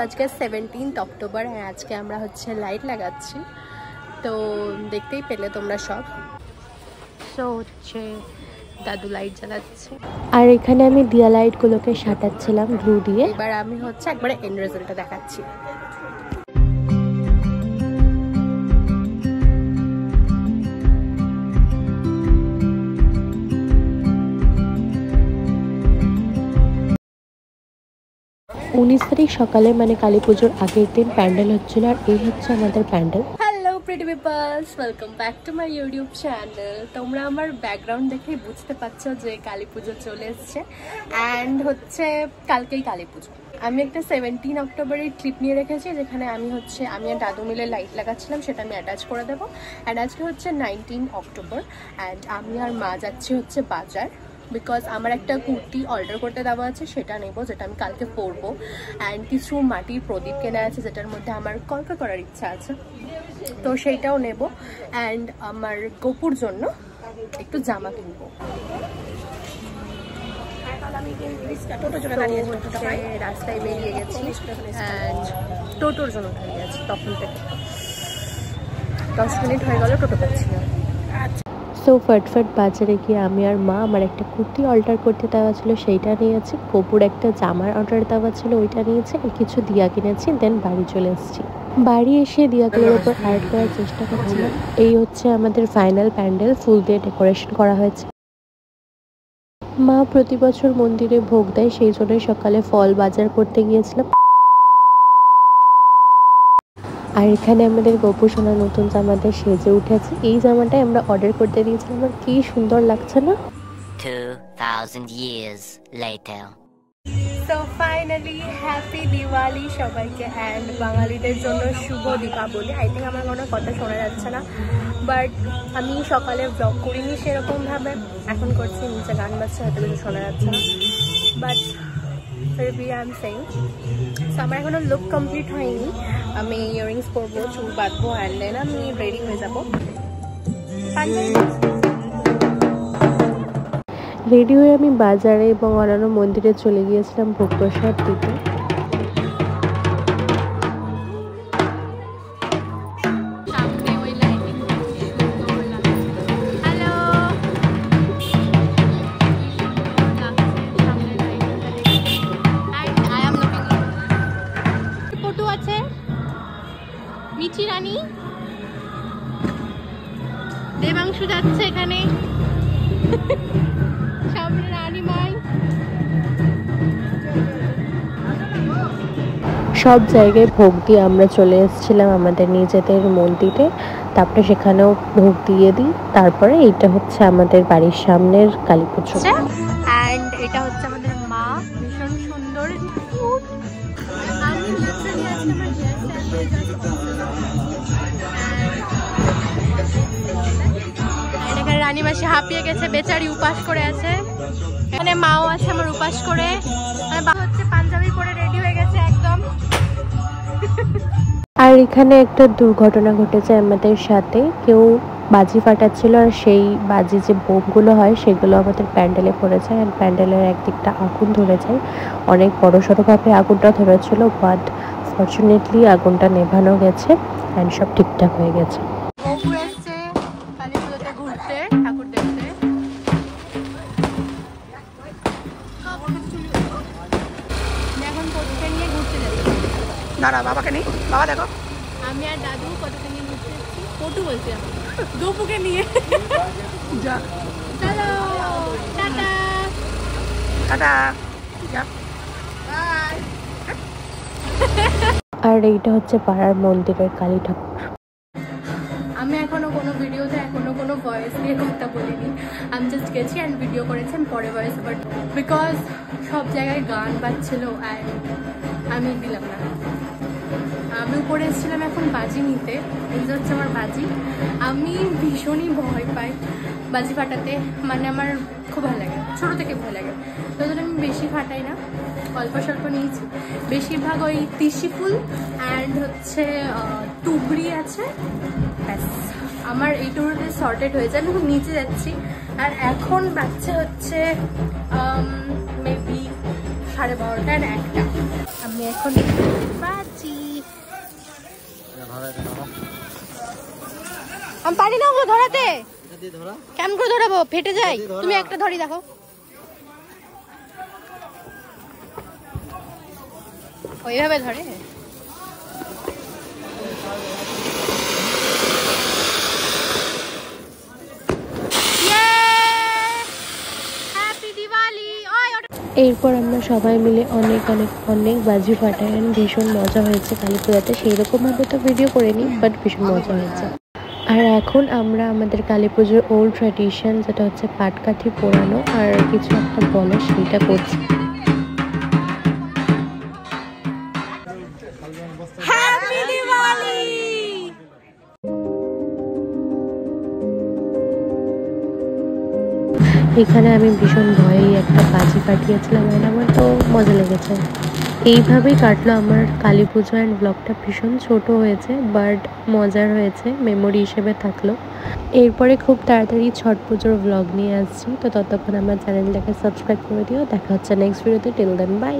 আজকে 17 অক্টোবর, আজকে আমরা হচ্ছে লাইট লাগাচ্ছি, তো দেখতেই পেলে তোমরা সব। তো হচ্ছে দাদু লাইট জ্বালাচ্ছে আর এখানে আমি দিয়া লাইটগুলোকে সাটাচ্ছিলাম গ্লু দিয়ে। এবার আমি হচ্ছে একবারে এন্ড রেজাল্টটা দেখাচ্ছি। 19 তারিখ সকালে মানে কালী পুজোর আগের দিন প্যান্ডেল হচ্ছিল, আর এই হচ্ছে আমাদের pandal. Hello pretty peoples, welcome back to my YouTube channel. তোমরা আমার ব্যাকগ্রাউন্ড দেখেই বুঝতে পারছো যে কালী পুজো চলে এসছে, অ্যান্ড হচ্ছে কালকেই কালী পুজো। আমি একটা 17 অক্টোবরের ক্লিপ নিয়ে রেখেছি, যেখানে আমি আর দাদু মিলে লাইট লাগাচ্ছিলাম, সেটা আমি অ্যাটাচ করে দেবো। অ্যান্ড আজকে হচ্ছে 19 অক্টোবর, অ্যান্ড আমি আর মা যাচ্ছি হচ্ছে বাজার, বিকজ আমার একটা কুর্তি অর্ডার করতে দেওয়া আছে, সেটা নেবো, যেটা আমি কালকে পরবো। অ্যান্ড কিছু মাটির প্রদীপ কেনা আছে, যেটার মধ্যে আমার কলকা করার ইচ্ছা আছে, তো সেইটাও নেব। অ্যান্ড আমার গপুর জন্য একটু জামা কিনবো। রাস্তায় বেরিয়ে গেছি, অ্যান্ড টোটোর জন্য দাঁড়িয়ে আছি তখন থেকে। 10 মিনিট হয়ে গেল, টোটো পাচ্ছি না। সো ফটফট বাজারে গিয়ে আমি আর মা আমার একটা কুর্তি অর্ডার করতে দেওয়া ছিল, সেইটা নিয়েছি। কপুর একটা জামার অর্ডার দেওয়া ছিল, ওইটা নিয়েছি। আর কিছু দিয়া কিনেছি, দেন বাড়ি চলে এসেছি। বাড়ি এসে দিয়াগুলোর উপর অ্যাড করার চেষ্টা করছিলাম। এই হচ্ছে আমাদের ফাইনাল প্যান্ডেল, ফুল দিয়ে ডেকোরেশন করা হয়েছে। মা প্রতি বছর মন্দিরে ভোগ দেয়, সেই জন্যই সকালে ফল বাজার করতে গিয়েছিলাম। আর এখানে আমাদের গপু সোনা নতুন জামাতে সেজে উঠেছে। এই জামাটাই আমরা অর্ডার করতে দিয়েছিলাম, আর কি সুন্দর লাগছে না। 2000 years later. So finally happy Diwali সবাইকে, অ্যান্ড বাঙালিদের জন্য শুভ দীপাবলি। আই থিঙ্ক আমার কোনো কথা শোনা যাচ্ছে না, বাট আমি সকালে ব্লগ করিনি সেরকমভাবে, এখন করছি, নিচে গান বাজছে, হয়তো কিছু শোনা যাচ্ছে না, বাট ফির V I am saying. So আমার এখনও লুক কমপ্লিট হয়নি, আমি ইয়াররিংস পরবো, চুল বাঁধবো, অ্যান্ড দেন আমি রেডি হয়ে যাবো। রেডি হয়ে আমি বাজারে এবং অন্যান্য মন্দিরে চলে গিয়েছিলাম ভোগ প্রসাদ দিতে। মিচি রানী দেবাংশু যাচ্ছে এখানে, সামনে রানী মাই। সব জায়গায় ভোগ দিয়ে আমরা চলে এসেছিলাম আমাদের নিজেদের মন্দিরে, তারপরে সেখানেও ভোগ দিয়ে দিই। তারপরে এইটা হচ্ছে আমাদের বাড়ির সামনের কালী পুজো। অ্যান্ড এটা হচ্ছে আমাদের মা, ভীষণ সুন্দর। আমি লিটারালি আজকে আমার এখানে রানী মাসি হাঁপিয়ে গেছে, বেচারি উপাস করে আছে। এখানে মাও আছে আমার উপাস করে, বাবা হচ্ছে পাঞ্জাবি পরে রেডি হয়ে গেছে একদম। আর এখানে একটা দুর্ঘটনা ঘটেছে আমাদের সাথে, কেউ বাজি ফাটাচ্ছিল, আর সেই বাজি যে বোমগুলো হয় সেগুলো আমাদের প্যান্ডেলে পড়ে যায়, আর প্যান্ডেলের একদিকটা আগুন ধরে যায়। অনেক বড়সড়ভাবে আগুনটা ধরেছিল, বাট ফর্চুনেটলি আগুনটা নেভানো গেছে, অ্যান্ড সব ঠিকঠাক হয়ে গেছে। দাঁড়া, বাবাকে নিয়ে, বাবা দেখো আমি আর দাদু কতটা নিয়ে ঘুরতে যাচ্ছি। পটু বলছি আমি, গপুকে নিয়ে। চলো টাটা টাটা, বাই। আর এইটা হচ্ছে পাড়ার মন্দিরের কালী ঠাকুর। আমি এখনো কোনো ভিডিওতে কোনো ভয়েস দিয়ে কথা বলিনি, আমি জাস্ট গেছি অ্যান্ড ভিডিও করেছি, আমি পরে ভয়েস, বাট বিকজ সব জায়গায় গান বাজছিল অ্যান্ড আমি দিলাম না। আমি উপরে এসেছিলাম এখন বাজি নিতে, এই যে হচ্ছে আমার বাজি। আমি ভীষণই ভয় পাই বাজি ফাটাতে, মানে আমার খুব ভালো লাগে, ছোটো থেকে ভয় লাগে, তো জন্য আমি বেশি ফাটাই না, অল্প স্বল্প নিয়েছি। বেশিরভাগ ওই তিসি ফুল অ্যান্ড হচ্ছে টুবড়ি আছে, ব্যাস আমার এই টুবড়িতে সর্টেড হয়েছে। আমি খুব নিচে যাচ্ছি, আর এখন বাচ্চা হচ্ছে মেবি 12:30 আর 1টা। আমি এখন বাজি আমি পারি না ওগুলো ধরাতে। কেমন করে ধরাবো? ফেটে যায়। তুমি একটা ধরি দেখো। ওইভাবে ধরে। এরপর আমরা সবাই মিলে অনেক অনেক অনেক বাজি ফাটাই। ভীষণ মজা হয়েছে কালী পূজাতে। সেই রকমভাবে তো ভিডিও করিনি, বাট ভীষণ মজা হয়েছে। আর এখন আমরা আমাদের কালী পুজোর ওল্ড ট্র্যাডিশন, যেটা হচ্ছে পাটকাঠি পোড়ানো আর কিছু একটা বলে, সেইটা করছি। এখানে আমি ভীষণ ভয়েই একটা বাজি ফাটিয়েছিলাম, আর আমার তো মজা লেগেছে। এইভাবেই কাটলো আমার কালী পুজো অ্যান্ড ব্লগটা। ভীষণ ছোট হয়েছে বাট মজার হয়েছে, মেমোরি হিসেবে থাকলো। এরপরে খুব তাড়াতাড়ি ছট পুজোর ব্লগ নিয়ে আসছি, তো ততক্ষণ আমার চ্যানেলটাকে সাবস্ক্রাইব করে দিও। দেখা হচ্ছে নেক্সট ভিডিওতে। Till then by.